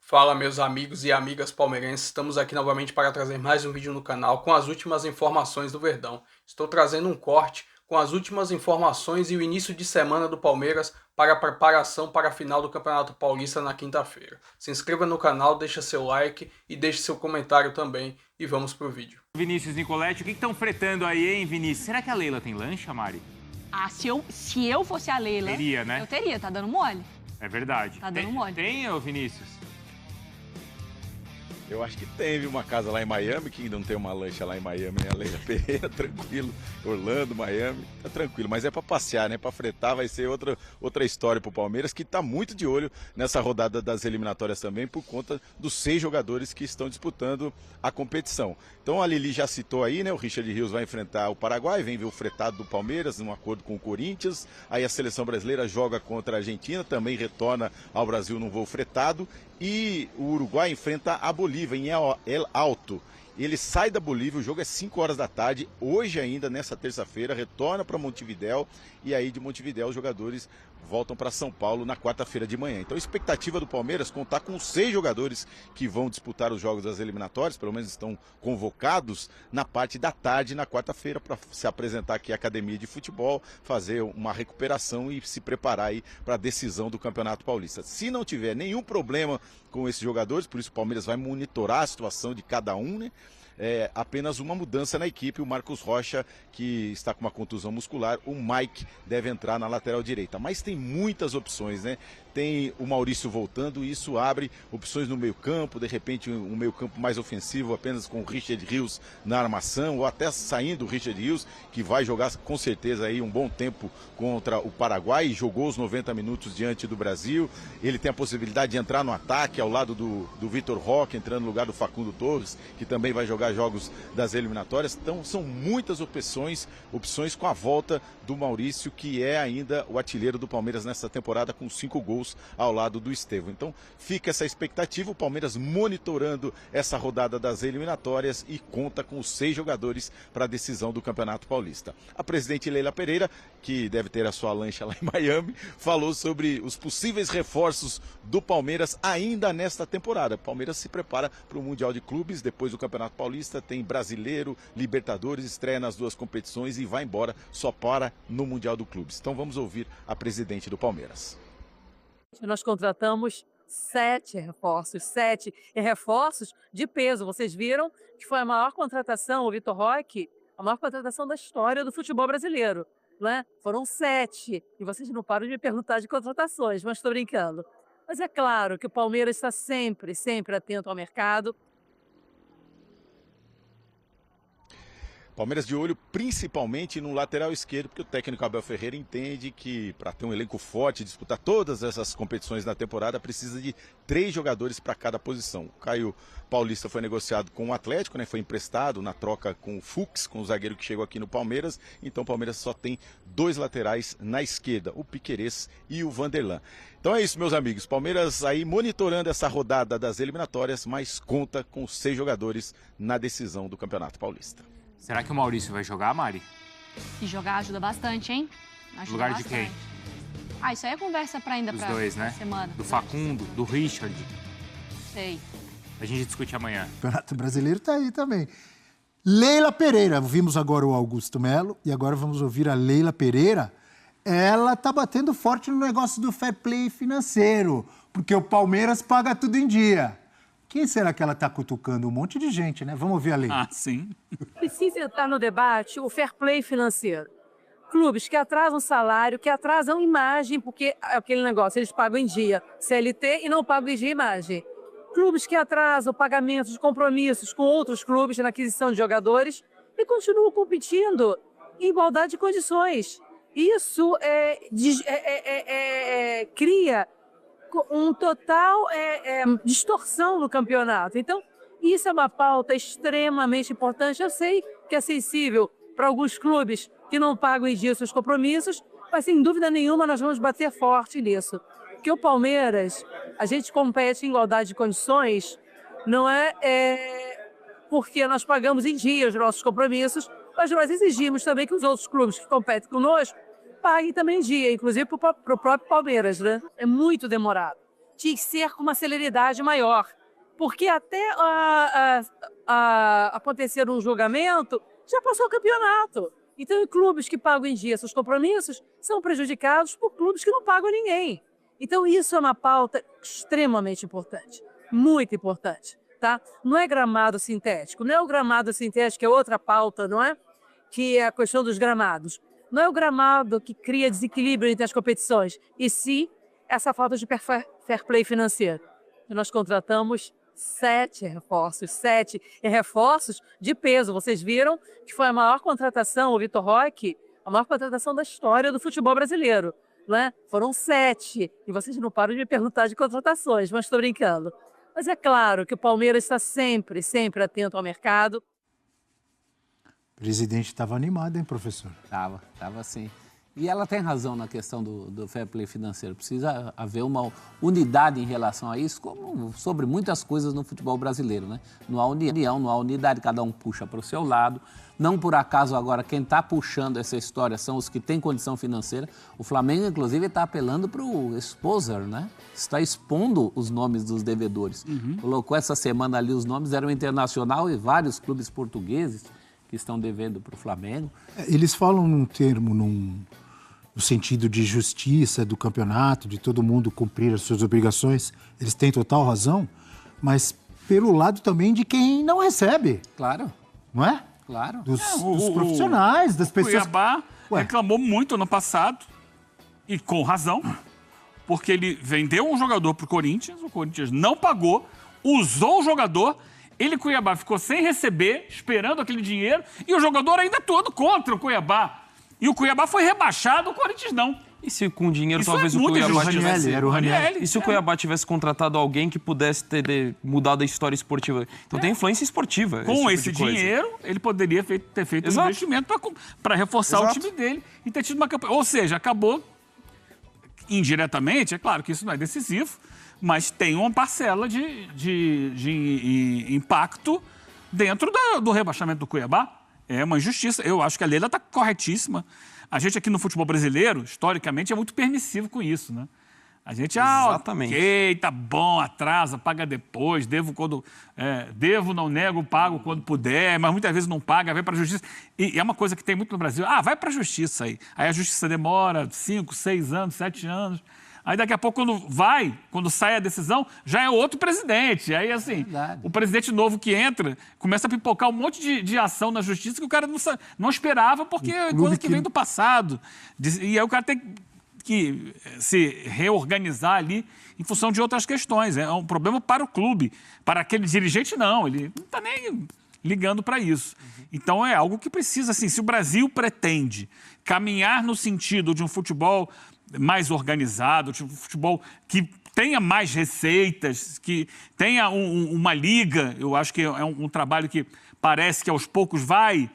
Fala, meus amigos e amigas palmeirenses, estamos aqui novamente para trazer mais um vídeo no canal com as últimas informações do Verdão. Estou trazendo um corte com as últimas informações e o início de semana do Palmeiras para a preparação para a final do Campeonato Paulista na quinta-feira. Se inscreva no canal, deixa seu like e deixe seu comentário também e vamos pro vídeo. Vinícius Nicoletti, o que estão fretando aí, hein, Vinícius? Será que a Leila tem lancha, Mari? Ah, se eu fosse a Leila... Teria, né? Eu teria, tá dando mole. É verdade. Tá dando mole. Tem, ô Vinícius? Eu acho que teve uma casa lá em Miami, que ainda não tem uma lancha lá em Miami, né? A Leila Pereira, tranquilo. Orlando, Miami, tá tranquilo. Mas é pra passear, né? Pra fretar vai ser outra história pro Palmeiras, que tá muito de olho nessa rodada das eliminatórias também, por conta dos 6 jogadores que estão disputando a competição. Então a Lili já citou aí, né? O Richard Rios vai enfrentar o Paraguai, vem ver o fretado do Palmeiras, num acordo com o Corinthians. Aí a seleção brasileira joga contra a Argentina, também retorna ao Brasil num voo fretado. E o Uruguai enfrenta a Bolívia em El Alto. Ele sai da Bolívia, o jogo é 5 horas da tarde, hoje ainda, nessa terça-feira, retorna para Montevidéu, e aí de Montevidéu os jogadores voltam para São Paulo na quarta-feira de manhã. Então a expectativa do Palmeiras contar com 6 jogadores que vão disputar os jogos das eliminatórias, pelo menos estão convocados na parte da tarde na quarta-feira para se apresentar aqui à Academia de Futebol, fazer uma recuperação e se preparar aí para a decisão do Campeonato Paulista. Se não tiver nenhum problema com esses jogadores, por isso o Palmeiras vai monitorar a situação de cada um, né? Apenas uma mudança na equipe, o Marcos Rocha, que está com uma contusão muscular, o Mike deve entrar na lateral direita, mas tem muitas opções, né? Tem o Maurício voltando e isso abre opções no meio campo, de repente um meio campo mais ofensivo apenas com o Richard Rios na armação, ou até saindo o Richard Rios, que vai jogar com certeza aí um bom tempo contra o Paraguai, e jogou os 90 minutos diante do Brasil. Ele tem a possibilidade de entrar no ataque ao lado do Vitor Roque, entrando no lugar do Facundo Torres, que também vai jogar jogos das eliminatórias. Então são muitas opções com a volta do Maurício, que é ainda o artilheiro do Palmeiras nessa temporada, com 5 gols ao lado do Estevão. Então fica essa expectativa, o Palmeiras monitorando essa rodada das eliminatórias e conta com os 6 jogadores para a decisão do Campeonato Paulista. A presidente Leila Pereira, que deve ter a sua lancha lá em Miami, falou sobre os possíveis reforços do Palmeiras ainda nesta temporada. O Palmeiras se prepara para o Mundial de Clubes, depois do Campeonato Paulista tem Brasileiro, Libertadores, estreia nas 2 competições e vai embora só para no Mundial do Clubes. Então vamos ouvir a presidente do Palmeiras. Nós contratamos 7 reforços, 7 reforços de peso. Vocês viram que foi a maior contratação, o Vitor Roque, a maior contratação da história do futebol brasileiro, né? Foram 7. E vocês não param de me perguntar de contratações, mas estou brincando. Mas é claro que o Palmeiras está sempre, sempre atento ao mercado. Palmeiras de olho principalmente no lateral esquerdo, porque o técnico Abel Ferreira entende que para ter um elenco forte, disputar todas essas competições na temporada, precisa de 3 jogadores para cada posição. O Caio Paulista foi negociado com o Atlético, né? Foi emprestado na troca com o Fux, com o zagueiro que chegou aqui no Palmeiras. Então o Palmeiras só tem 2 laterais na esquerda, o Piquerez e o Vanderlan. Então é isso, meus amigos. Palmeiras aí monitorando essa rodada das eliminatórias, mas conta com 6 jogadores na decisão do Campeonato Paulista. Será que o Maurício vai jogar, Mari? E jogar ajuda bastante, hein? No lugar de quem? Ah, isso aí é conversa pra ainda Dos pra 2, né? semana. Do Facundo, do Richard. Sei. A gente discute amanhã. O Campeonato Brasileiro tá aí também. Leila Pereira, vimos agora o Augusto Melo e agora vamos ouvir a Leila Pereira. Ela tá batendo forte no negócio do fair play financeiro, porque o Palmeiras paga tudo em dia. Quem será que ela está cutucando? Um monte de gente, né? Vamos ouvir a Leila. Sim. Precisa entrar no debate o fair play financeiro. Clubes que atrasam salário, que atrasam imagem, porque é aquele negócio, eles pagam em dia CLT e não pagam em dia imagem. Clubes que atrasam pagamentos de compromissos com outros clubes na aquisição de jogadores e continuam competindo em igualdade de condições. Isso cria um total distorção no campeonato. Então, isso é uma pauta extremamente importante. Eu sei que é sensível para alguns clubes que não pagam em dia seus compromissos, mas sem dúvida nenhuma nós vamos bater forte nisso. Porque o Palmeiras, a gente compete em igualdade de condições, não porque nós pagamos em dia os nossos compromissos, mas nós exigimos também que os outros clubes que competem conosco paguem também em dia, inclusive para o próprio Palmeiras, né? É muito demorado. tinha que ser com uma celeridade maior. Porque até acontecer um julgamento, já passou o campeonato. Então, clubes que pagam em dia seus compromissos são prejudicados por clubes que não pagam ninguém. Então, isso é uma pauta extremamente importante, muito importante. Tá? Não é gramado sintético, não é o gramado sintético, é outra pauta, não é? Que é a questão dos gramados. Não é o gramado que cria desequilíbrio entre as competições, e sim essa falta de fair play financeiro. Nós contratamos 7 reforços de peso. Vocês viram que foi a maior contratação, o Vitor Roque, a maior contratação da história do futebol brasileiro. Não é? Foram 7, e vocês não param de me perguntar de contratações, mas estou brincando. Mas é claro que o Palmeiras está sempre, sempre atento ao mercado. O presidente estava animado, hein, professor? Tava sim. E ela tem razão na questão do fair play financeiro. Precisa haver uma unidade em relação a isso, como sobre muitas coisas no futebol brasileiro, né? Não há união, não há unidade, cada um puxa para o seu lado. Não por acaso agora quem está puxando essa história são os que têm condição financeira. O Flamengo, inclusive, está apelando para o exposer, né? Está expondo os nomes dos devedores. Colocou essa semana ali os nomes, era o Internacional e vários clubes portugueses que estão devendo para o Flamengo. Eles falam num termo, no sentido de justiça do campeonato, de todo mundo cumprir as suas obrigações. Eles têm total razão, mas pelo lado também de quem não recebe. Claro. Não é? Claro. Dos profissionais, das pessoas... O Cuiabá reclamou muito ano passado, e com razão, porque ele vendeu um jogador para o Corinthians não pagou, usou o jogador, Cuiabá ficou sem receber, esperando aquele dinheiro, e o jogador ainda todo contra o Cuiabá. E o Cuiabá foi rebaixado, o Corinthians não. E se com dinheiro Isso talvez é o muito Cuiabá injusto. tivesse... Era o Ranieri. E se o Cuiabá tivesse contratado alguém que pudesse ter mudado a história esportiva? Então tem influência esportiva. Com esse tipo de dinheiro, ele poderia ter feito um investimento para reforçar o time dele e ter tido uma campanha. Ou seja, acabou indiretamente, é claro que isso não é decisivo, mas tem uma parcela de impacto dentro do rebaixamento do Cuiabá. É uma injustiça. Eu acho que a Leila está corretíssima. A gente aqui no futebol brasileiro, historicamente, é muito permissivo com isso, né? A gente, Exatamente. Ok, tá bom, atrasa, paga depois, devo quando... devo, não nego, pago quando puder, mas muitas vezes não paga, vai para a justiça. E é uma coisa que tem muito no Brasil. Vai para a justiça aí. Aí a justiça demora 5, 6 anos, 7 anos. Aí daqui a pouco, quando sai a decisão, já é outro presidente. Aí, assim, o presidente novo que entra, começa a pipocar um monte de ação na justiça que o cara não esperava, porque é coisa que vem do passado. E aí o cara tem que se reorganizar ali em função de outras questões. É um problema para o clube. Para aquele dirigente, não. Ele não está nem ligando para isso. Então, é algo que precisa, assim, se o Brasil pretende caminhar no sentido de um futebol mais organizado, de um futebol que tenha mais receitas, que tenha uma liga, eu acho que é um trabalho que parece que aos poucos vai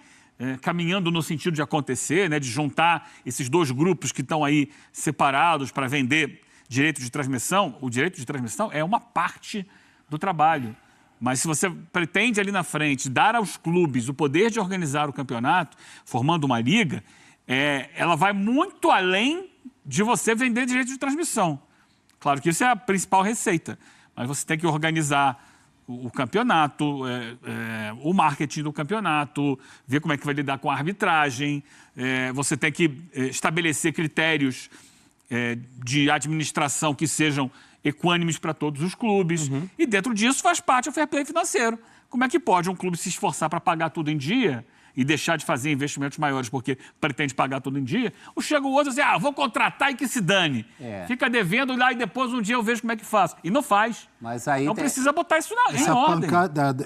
caminhando no sentido de acontecer, né, de juntar esses dois grupos que estão aí separados para vender direito de transmissão. O direito de transmissão é uma parte do trabalho. Mas se você pretende ali na frente dar aos clubes o poder de organizar o campeonato, formando uma liga, ela vai muito além de você vender direito de transmissão. Claro que isso é a principal receita, mas você tem que organizar o campeonato, o marketing do campeonato, ver como é que vai lidar com a arbitragem, você tem que estabelecer critérios de administração que sejam equânimes para todos os clubes, e dentro disso faz parte o fair play financeiro. Como é que pode um clube se esforçar para pagar tudo em dia e deixar de fazer investimentos maiores porque pretende pagar tudo em dia? Ou chega o outro e diz, vou contratar e que se dane. Fica devendo lá e depois um dia eu vejo como é que faço. E não faz. Mas aí não precisa botar isso em ordem.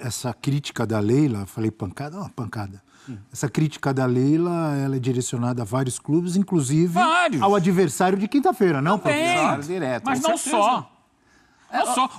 Essa crítica da Leila, falei pancada, pancada. Essa crítica da Leila, ela é direcionada a vários clubes, inclusive ao adversário de quinta-feira, não, professor? Direto. Mas não só.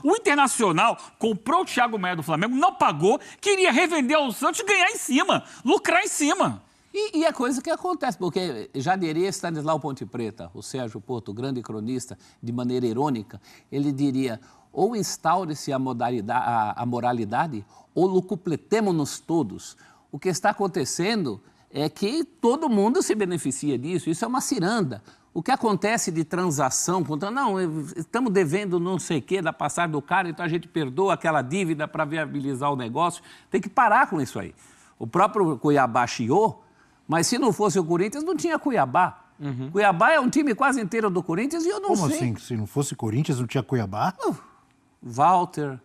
O Internacional comprou o Thiago Maia do Flamengo, não pagou, queria revender ao Santos e ganhar em cima, lucrar em cima. E é coisa que acontece, porque já diria Stanislau Ponte Preta, o Sérgio Porto, grande cronista, de maneira irônica, ele diria, ou instaure-se a moralidade, ou lucupletemo-nos todos. O que está acontecendo é que todo mundo se beneficia disso, isso é uma ciranda. O que acontece de transação, não, estamos devendo não sei o quê da passagem do cara, então a gente perdoa aquela dívida para viabilizar o negócio. Tem que parar com isso aí. O próprio Cuiabá chiou, mas se não fosse o Corinthians, não tinha Cuiabá. Cuiabá é um time quase inteiro do Corinthians e eu não sei. Como assim? Se não fosse Corinthians, não tinha Cuiabá? Walter...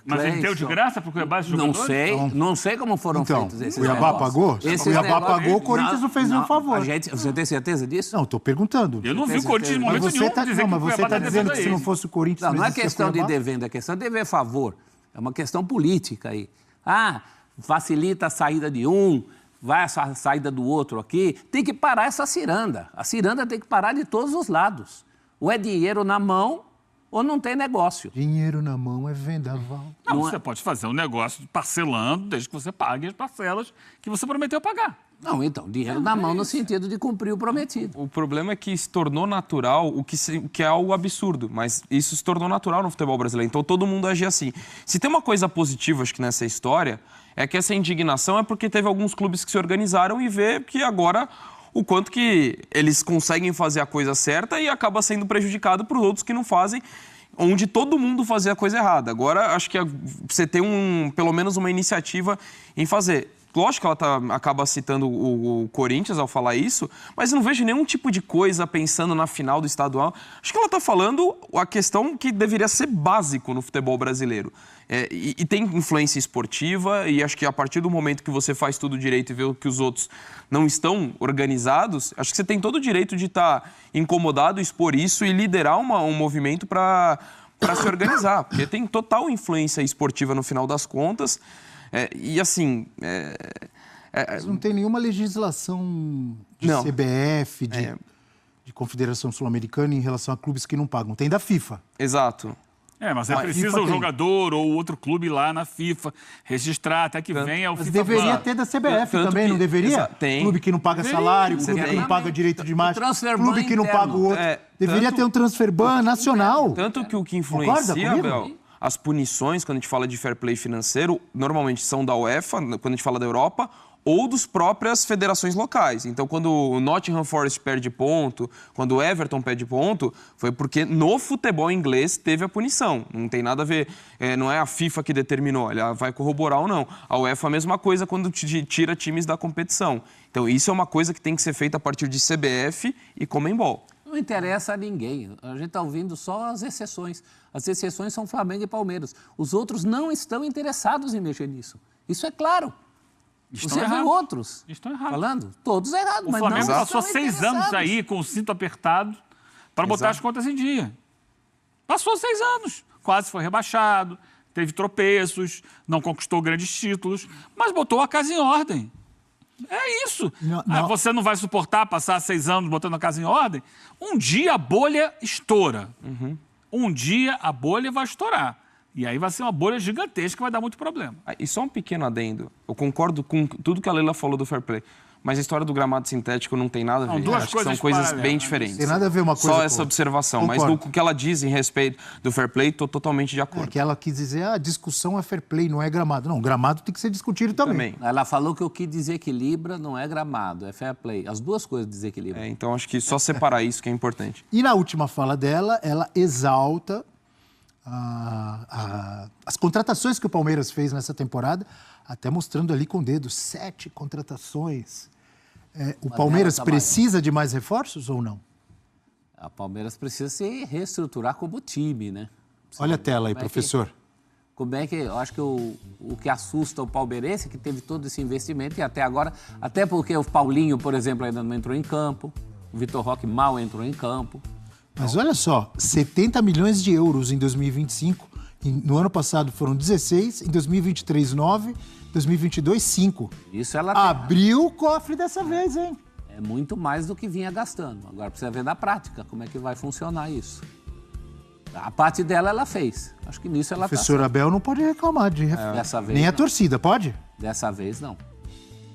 Mas ele deu de graça para o Cuiabá esse jogador? Não sei, não sei como foram feitos esses Cuiabá negócios. pagou? Se Cuiabá pagou, o Corinthians não fez nenhum favor. Você tem certeza disso? Não, estou perguntando. Eu não vi o Corinthians em momento nenhum dizer mas que o você Cuiabá está dizendo que se não fosse o Corinthians... Não é questão de devendo, é questão de dever favor. É uma questão política aí. Facilita a saída de um, vai a saída do outro aqui. Tem que parar essa ciranda. A ciranda tem que parar de todos os lados. Ou é dinheiro na mão... ou não tem negócio. Dinheiro na mão é vendaval. Não, você pode fazer um negócio parcelando, desde que você pague as parcelas que você prometeu pagar. Não, então, dinheiro na mão no sentido de cumprir o prometido. O problema é que se tornou natural o que é algo absurdo, mas isso se tornou natural no futebol brasileiro, então todo mundo age assim. Se tem uma coisa positiva, acho que nessa história, é que essa indignação é porque teve alguns clubes que se organizaram e vê que agora... o quanto que eles conseguem fazer a coisa certa e acaba sendo prejudicado por outros que não fazem, onde todo mundo fazia a coisa errada. Agora, acho que você tem pelo menos uma iniciativa em fazer. Lógico que ela acaba citando o Corinthians ao falar isso, mas eu não vejo nenhum tipo de coisa pensando na final do estadual. Acho que ela está falando a questão que deveria ser básico no futebol brasileiro. E tem influência esportiva, e acho que a partir do momento que você faz tudo direito e vê que os outros não estão organizados, acho que você tem todo o direito de estar incomodado, expor isso e liderar um movimento para se organizar, porque tem total influência esportiva no final das contas. E assim... Mas não tem nenhuma legislação de não. CBF, de Confederação Sul-Americana em relação a clubes que não pagam. Tem da FIFA. Exato. Mas precisa o jogador ou outro clube lá na FIFA registrar até que venha o FIFA. Mas deveria ter da CBF também, não deveria? Tem. Clube que não paga salário, clube que não paga direito de imagem, clube que não paga o outro. Deveria ter um transfer ban nacional. Tanto que o que influencia, Abel, as punições, quando a gente fala de fair play financeiro, normalmente são da UEFA, quando a gente fala da Europa, ou das próprias federações locais. Então, quando o Nottingham Forest perde ponto, quando o Everton perde ponto, foi porque no futebol inglês teve a punição. Não tem nada a ver, não é a FIFA que determinou, ela vai corroborar ou não. A UEFA a mesma coisa quando tira times da competição. Então, isso é uma coisa que tem que ser feita a partir de CBF e Conmebol. Não interessa a ninguém. A gente está ouvindo só as exceções. As exceções são Flamengo e Palmeiras. Os outros não estão interessados em mexer nisso. Isso é claro. Você vê outros estão errados. Falando, todos errados. O Flamengo passou 6 anos aí com o cinto apertado para botar as contas em dia. Passou 6 anos. Quase foi rebaixado, teve tropeços, não conquistou grandes títulos, mas botou a casa em ordem. É isso. Você não vai suportar passar 6 anos botando a casa em ordem? Um dia a bolha estoura. Um dia a bolha vai estourar. E aí vai ser uma bolha gigantesca que vai dar muito problema. E só um pequeno adendo. Eu concordo com tudo que a Leila falou do fair play. Mas a história do gramado sintético não tem nada a ver. Duas Acho que são coisas bem diferentes. Tem nada a ver uma coisa Só essa observação. Concordo. Mas no que ela diz em respeito do fair play, estou totalmente de acordo. Que ela quis dizer, a discussão é fair play, não é gramado. Não, gramado tem que ser discutido também. Ela falou que o que desequilibra não é gramado, é fair play. As duas coisas desequilibram. Então acho que só separar isso que é importante. E na última fala dela, ela exalta as contratações que o Palmeiras fez nessa temporada, até mostrando ali com o dedo, 7 contratações. O Palmeiras precisa de mais reforços ou não? O Palmeiras precisa se reestruturar como time, né? Olha a tela aí, professor. Eu acho que o que assusta o palmeirense é que teve todo esse investimento e até agora, até porque o Paulinho, por exemplo, ainda não entrou em campo, o Vitor Roque mal entrou em campo. Mas olha só, 70 milhões de euros em 2025, no ano passado foram 16, em 2023, 9, 2022, 5. Isso ela abriu o cofre dessa vez, hein? É muito mais do que vinha gastando. Agora precisa ver na prática como é que vai funcionar isso. A parte dela ela fez. Acho que nisso ela Professor Abel não pode reclamar de dessa vez nem não. A torcida, pode? Dessa vez não.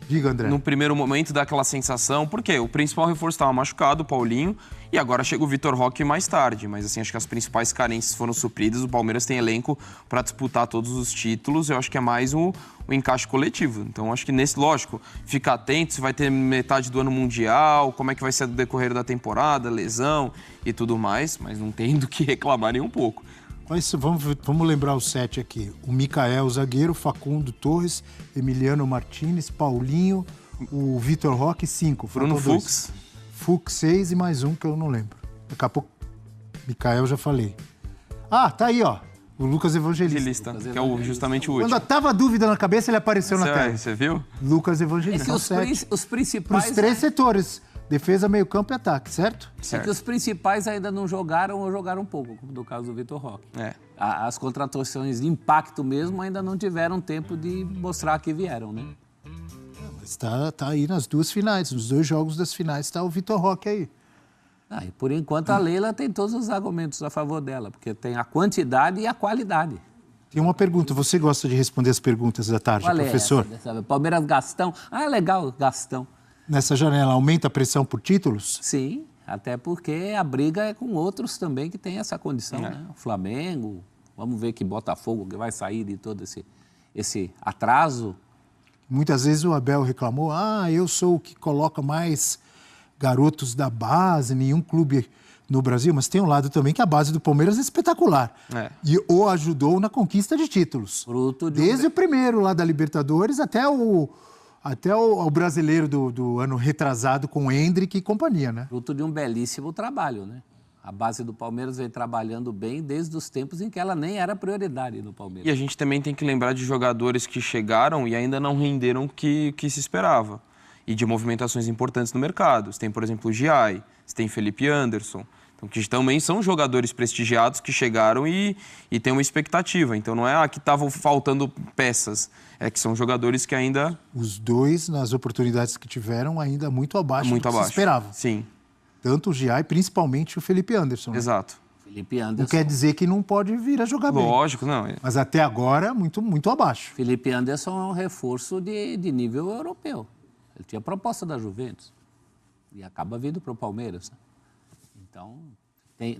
Diga, André. No primeiro momento dá aquela sensação, porque o principal reforço estava machucado, o Paulinho, e agora chega o Vitor Roque mais tarde. Mas assim, acho que as principais carências foram supridas. O Palmeiras tem elenco para disputar todos os títulos. Eu acho que é mais o encaixe coletivo. Então, acho que nesse, lógico, fica atento se vai ter metade do ano mundial, como é que vai ser o decorrer da temporada, lesão e tudo mais, mas não tem do que reclamar nem um pouco. Mas vamos lembrar o 7 aqui. O Micael, o zagueiro, Facundo Torres, Emiliano Martinez, Paulinho, o Vitor Roque, 5. Bruno Fux. Fux, 6 e mais um que eu não lembro. Daqui a pouco, Micael já falei. Ah, tá aí, ó. O Lucas Evangelista. Que é justamente o último. Quando tava dúvida na cabeça, ele apareceu na tela. Você viu? Lucas Evangelista. Os principais... Para os 3 setores. Defesa, meio campo e ataque, certo? É que os principais ainda não jogaram ou jogaram um pouco, como no caso do Vitor Roque. As contratações de impacto mesmo ainda não tiveram tempo de mostrar que vieram, né? Mas tá aí nas 2 finais, nos 2 jogos das finais, tá o Vitor Roque aí. E por enquanto a Leila tem todos os argumentos a favor dela, porque tem a quantidade e a qualidade. Tem uma pergunta, você gosta de responder as perguntas da tarde, Qual professor? É essa? Palmeiras Gastão. Legal, Gastão. Nessa janela, aumenta a pressão por títulos? Sim, até porque a briga é com outros também que tem essa condição, né? O Flamengo, vamos ver que Botafogo que vai sair de todo esse atraso. Muitas vezes o Abel reclamou, eu sou o que coloca mais garotos da base, nenhum clube no Brasil, mas tem um lado também que a base do Palmeiras é espetacular. E o ajudou na conquista de títulos. Desde o primeiro lá da Libertadores até o brasileiro do ano retrasado com Hendrick e companhia, né? Fruto de um belíssimo trabalho, né? A base do Palmeiras vem trabalhando bem desde os tempos em que ela nem era prioridade no Palmeiras. E a gente também tem que lembrar de jogadores que chegaram e ainda não renderam o que se esperava. E de movimentações importantes no mercado. Você tem, por exemplo, o Giai, você tem Felipe Anderson, então, que também são jogadores prestigiados que chegaram e têm uma expectativa. Então, não é que estavam faltando peças, é que são jogadores que ainda... Os dois, nas oportunidades que tiveram, ainda muito abaixo do que se esperava. Sim. Tanto o Giai, principalmente o Felipe Anderson. Né? Exato. Felipe Anderson. Não quer dizer que não pode vir a jogar bem. Lógico, não. Mas até agora, muito, muito abaixo. Felipe Anderson é um reforço de nível europeu. Ele tinha proposta da Juventus e acaba vindo para o Palmeiras. Então,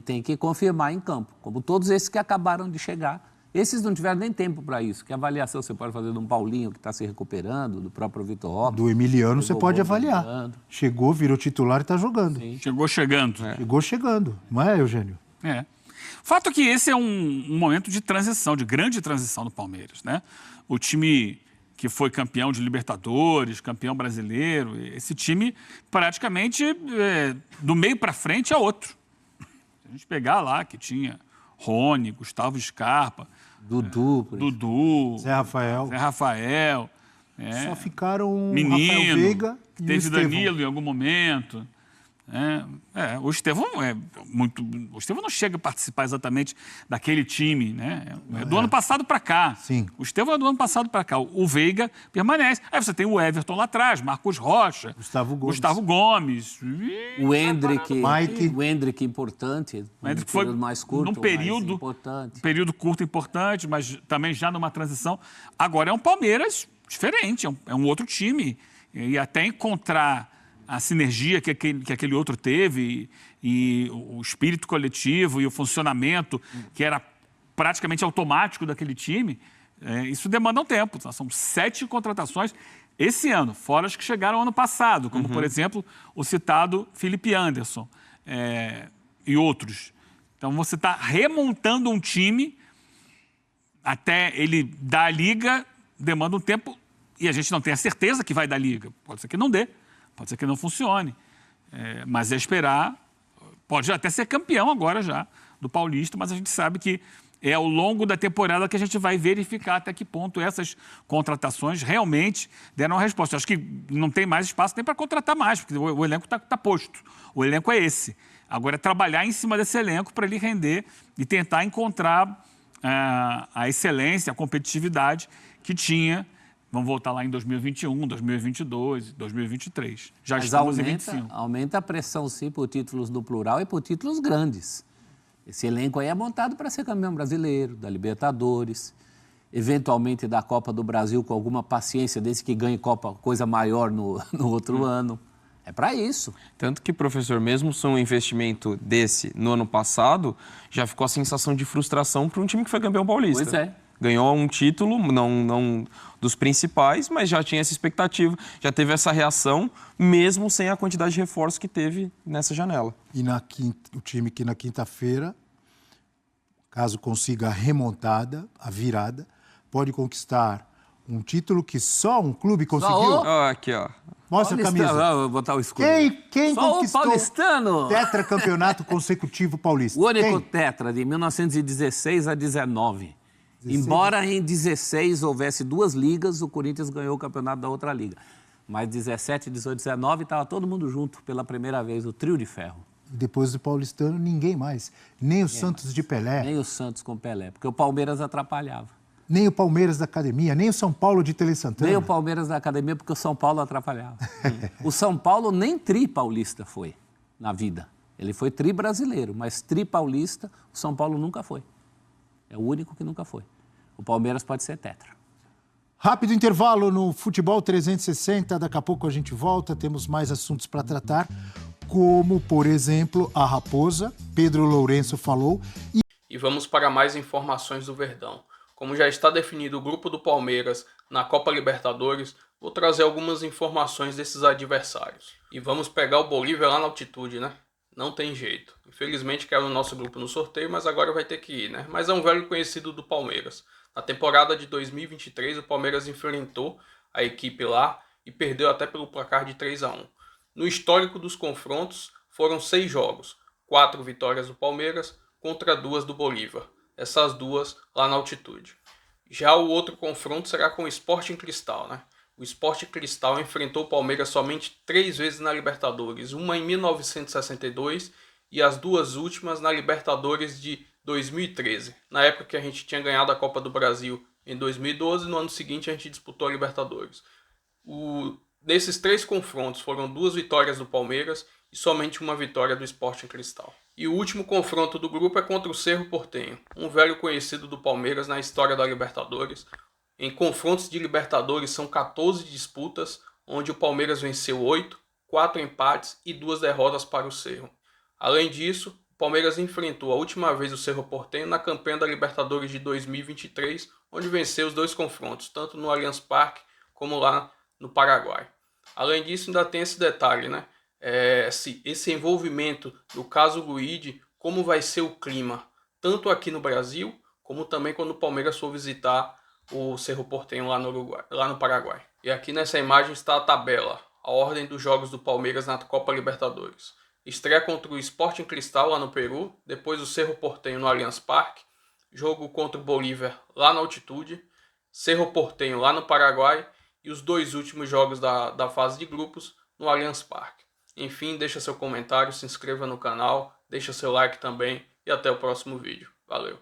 tem que confirmar em campo, como todos esses que acabaram de chegar. Esses não tiveram nem tempo para isso. Que avaliação você pode fazer de um Paulinho que está se recuperando, do próprio Vitor Roque? Do Emiliano você pode avaliar. Chegou, virou titular e está jogando. Sim. Chegou chegando. Chegou chegando, não é, Eugênio? Fato é que esse é um momento de transição, de grande transição do Palmeiras, né? O time que foi campeão de Libertadores, campeão brasileiro, esse time praticamente do meio para frente é outro. Se a gente pegar lá que tinha Rony, Gustavo Scarpa, Dudu, Zé Rafael. Só ficaram Menino, Rafael Veiga e teve Danilo em algum momento. O Estevão o Estevão não chega a participar exatamente daquele time, né? Do ano passado para cá. Sim. O Estevão é do ano passado para cá. O Veiga permanece. Aí você tem o Everton lá atrás, Marcos Rocha, Gustavo Gomes. O Hendrick importante. O Hendrick foi mais curto, num período curto importante, mas também já numa transição. Agora é um Palmeiras diferente, é um outro time. E até encontrar a sinergia que aquele outro teve e o espírito coletivo e o funcionamento que era praticamente automático daquele time, isso demanda um tempo. São 7 contratações esse ano, fora as que chegaram ano passado, como, por exemplo, o citado Felipe Anderson e outros. Então, você está remontando um time até ele dar a liga, demanda um tempo e a gente não tem a certeza que vai dar liga. Pode ser que não dê. Pode ser que não funcione, mas é esperar. Pode até ser campeão agora já do Paulista, mas a gente sabe que é ao longo da temporada que a gente vai verificar até que ponto essas contratações realmente deram a resposta. Eu acho que não tem mais espaço nem para contratar mais, porque o elenco está posto. O elenco é esse. Agora é trabalhar em cima desse elenco para ele render e tentar encontrar a excelência, a competitividade que tinha. Vamos voltar lá em 2021, 2022, 2023. Já estamos em 25. Aumenta a pressão, sim, por títulos no plural e por títulos grandes. Esse elenco aí é montado para ser campeão brasileiro, da Libertadores. eventualmente da Copa do Brasil com alguma paciência, desde que ganhe coisa maior no outro ano. É para isso. Tanto que, professor, mesmo sem um investimento desse no ano passado, já ficou a sensação de frustração para um time que foi campeão paulista. Pois é. Ganhou um título, não dos principais, mas já tinha essa expectativa, já teve essa reação, mesmo sem a quantidade de reforços que teve nessa janela. E o time que na quinta-feira, caso consiga a remontada, a virada, pode conquistar um título que só um clube conseguiu. Aqui, ó. Mostra a camisa. Vou botar o escudo. Quem Só conquistou o paulistano. tetracampeonato consecutivo paulista? O único Quem? tetra de 1916 a 19. Embora em 16 houvesse 2 ligas, o Corinthians ganhou o campeonato da outra liga. Mas 17, 18, 19 estava todo mundo junto pela primeira vez, o trio de ferro. Depois do paulistano, ninguém mais. Nem o Santos de Pelé. Nem o Santos com Pelé, porque o Palmeiras atrapalhava. Nem o Palmeiras da Academia, nem o São Paulo de Tele Santana. Nem o Palmeiras da Academia, porque o São Paulo atrapalhava. O São Paulo nem tri-paulista foi na vida. Ele foi tri-brasileiro, mas tri-paulista, o São Paulo nunca foi. É o único que nunca foi. O Palmeiras pode ser tetra. Rápido intervalo no Futebol 360. Daqui a pouco a gente volta. Temos mais assuntos para tratar, como, por exemplo, a Raposa. Pedro Lourenço falou. E vamos para mais informações do Verdão. Como já está definido o grupo do Palmeiras na Copa Libertadores, vou trazer algumas informações desses adversários. E vamos pegar o Bolívar lá na altitude, né? Não tem jeito. Infelizmente caiu no nosso grupo no sorteio, mas agora vai ter que ir, né? Mas é um velho conhecido do Palmeiras. Na temporada de 2023, o Palmeiras enfrentou a equipe lá e perdeu até pelo placar de 3-1. No histórico dos confrontos, foram 6 jogos. 4 vitórias do Palmeiras contra 2 do Bolívar. Essas 2 lá na altitude. Já o outro confronto será com o Sporting Cristal, né? O Sporting Cristal enfrentou o Palmeiras somente 3 vezes na Libertadores. Uma em 1962 e as 2 últimas na Libertadores de 2013. Na época que a gente tinha ganhado a Copa do Brasil em 2012, no ano seguinte a gente disputou a Libertadores. Nesses 3 confrontos foram 2 vitórias do Palmeiras e somente uma vitória do Sporting Cristal. E o último confronto do grupo é contra o Cerro Porteño, um velho conhecido do Palmeiras na história da Libertadores. Em confrontos de Libertadores são 14 disputas, onde o Palmeiras venceu 8, 4 empates e 2 derrotas para o Cerro. Além disso, o Palmeiras enfrentou a última vez o Cerro Porteño na campanha da Libertadores de 2023, onde venceu os 2 confrontos, tanto no Allianz Parque como lá no Paraguai. Além disso, ainda tem esse detalhe, né? Esse envolvimento do caso Luigi, como vai ser o clima, tanto aqui no Brasil, como também quando o Palmeiras for visitar o Cerro Porteño lá no Paraguai. E aqui nessa imagem está a tabela, a ordem dos jogos do Palmeiras na Copa Libertadores. Estreia contra o Sporting Cristal lá no Peru, depois o Cerro Porteño no Allianz Parque, jogo contra o Bolívar lá na altitude, Cerro Porteño lá no Paraguai e os 2 últimos jogos da fase de grupos no Allianz Parque. Enfim, deixa seu comentário, se inscreva no canal, deixa seu like também e até o próximo vídeo. Valeu!